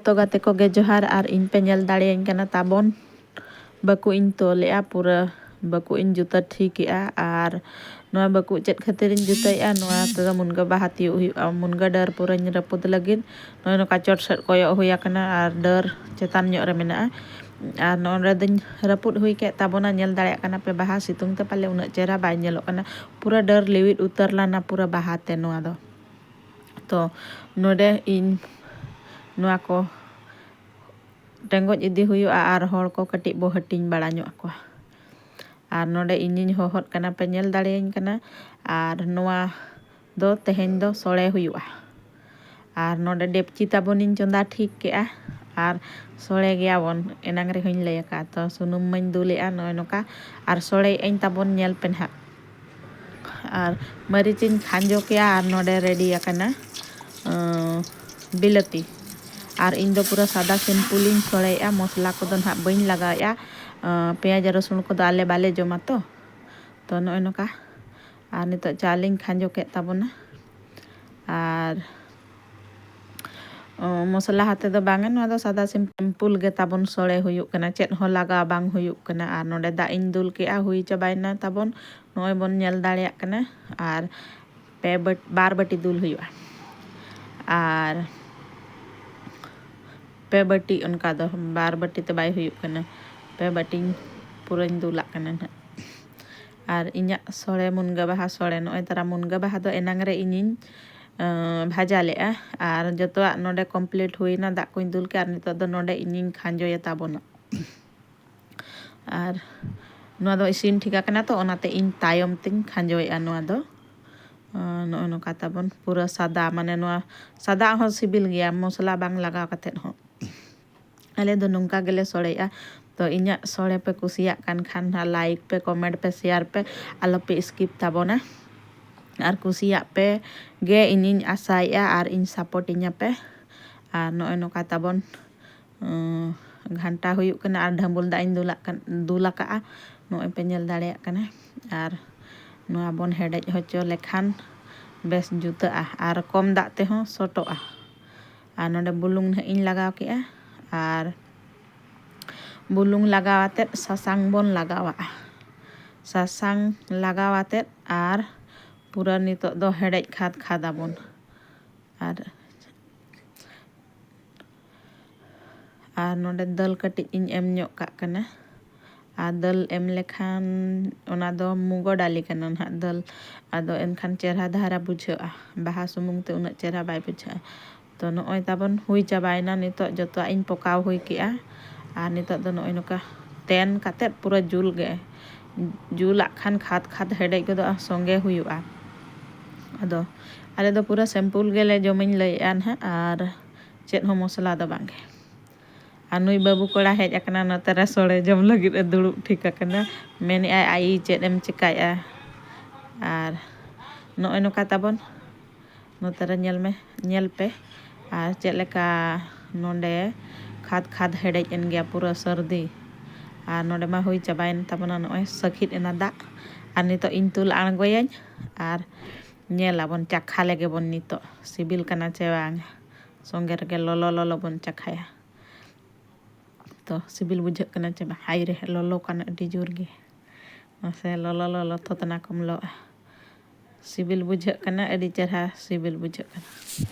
तो गाते को गे जोहार आर इन पे नेल दाड़ेयाñ कना ताबन बाकु इन तोलेआ पूरा बाकु इन जुता ठीकआ आर नोआ बाकु चेत खातिर इन जुताया नोआ तदा मुनगा बाहाती हुआ मुनगा डर पूरा रपुद लगिन नोआ नो काचोट सट कोयो हुया कना आर डर चेतान ᱧᱚᱜ रे मेना आर नोरे दिन रपुद हुई के ताबोना नेल दाड़ेया कना पे बाहा सितुंग ते पाले उना चेहरा बाय नेलोग कना पूरा डर लिविड उतर लाना पूरा बाहाते नोआ दो तो नोडे इन नोआ को टेंगोज इदी हुआ आर हर को कटी बो हटिंग बाड़ा ᱧᱚᱜ आकोa आर नोडे इनिन होहत कना पे नेल दाड़ेयाñ कना आर नोआ दो तेहेñ दो सोळे हुआ आर नोडे डेपची ताबोनिन चंदा ठीक केआ आर सोळे गयाबन एनांग रे होइñ लैका तो सुनुम मñ दुलेआ नोय नोका आर सोळे एñ ताबोन नेल पे ना आर मरीचिन खांजो केआ आर नोडे रेडी आकना बिलाती आर इन दो पूरा सादा सिंपल इन सोळेआ मसला को दो ना बñ लगाया पेंयाज रसुन को दो आले बाले जमा तो नोय नोका आर नितो चालिन खांजो के ताबोना आर मसला हाते दो बांगे नोआ दो सादा सिंपल गे ताबोन सोळे हुयुक कना चेत हो लगा बांग हुयुक कना आर नोडे दा इन दुल केआ हुई चाबायना ताबोन नोय बोन नेल दाड़ेया कना आर बार बटी दुल हुयुआ आर पे बटी उनका दो बार बटी ते बाय हुयुक कना पे बटी पूरा दुला कना आर इña सोळे मुनगा बाहा सोळे नोय तरा मुनगा बाहा दो एनांग रे इनिन भाजा लेआ आर जतोआ नोडे कंप्लीट हुईना दा को दुल के आर नितो दो नोडे इनिन खांजोया ताबोना आर नोआ दो इसिन ठिका कना तो ओनाते इन तायम तिन खांजोया नोआ दो नोय नोका ताबोन पूरा सादा माने नोआ सादा हो सिबिल गया मसला बांग लगा कतेन हो आले दो नोंका गेले सोळेया तो इña सोळे पे कुसिया कान खान लाइक पे कमेंट पे शेयर पे आलो पे स्किप ताबोना आर कुसिया पे गे इनिन आसाया आर इन सपोर्ट इña पे आर नोय नोका ताबोन घंटा हुयुक कना आर ढंबुल दा इन दुला का नोय पे नेल दाड़ेया कना आर नोआ बोन हेडेज होचो लेखान बेस जुता आर कम दा ते हो सोटोआ आर नोडे बुलुंग इन लगाव केआ आर बुलुंग लगावाते सासांग बोन लगावा सासांग लगावाते आर पूरा नितो दो हेडेज खाद खादा बोन आर नोडे दल कटी इन एम ᱧᱚᱜ का कना आर दल एम लेखान ओना दो मुगो डाली कना ना दल आदो एनखान चेहरा धारा बुझाआ बाहा सुमुंग ते उना चेहरा बाय बुझाआ तो नोय ताबोन हुई चाबायना नितो जतोआ इन पकाव हुई केआ आर नितो दो नोय नोका तेन काते पूरा जुल गे जुला खान खाद खाद हेडेज गदो संगे हुयुआ आदो आले दो पूरा सिंपल गेले जमिन लैया ना आर चेत हो मसला दो बांगे are Nooyi Babu Koda hedge आकना नतरे सोळे जम लगिद दुड़ुब ठीक आकना मेने आई चेत एम चिकाया आर नोय नोका ताबोन नतरे नेल पे आर चेत लेका नोंडे खाद खाद हेडेज एन गया पूरा सर्दी आर नोंडे मा हुई चाबायन ताबोना नोय सखित एना दा आर नितो इन तुल आंगोयाñ आर नेलाबन चाखा लेगे बोन नितो सिबिल कना चे बांग संगे रे लोलो लोलो बोन चाखाया तो सिबिल बुझक कना चे बा हाय रे लोलो कना अडी जोर गे मसे लोलो लोलो थतना कम लो सिबिल बुझक कना अडी चरहा सिबिल बुझक कना।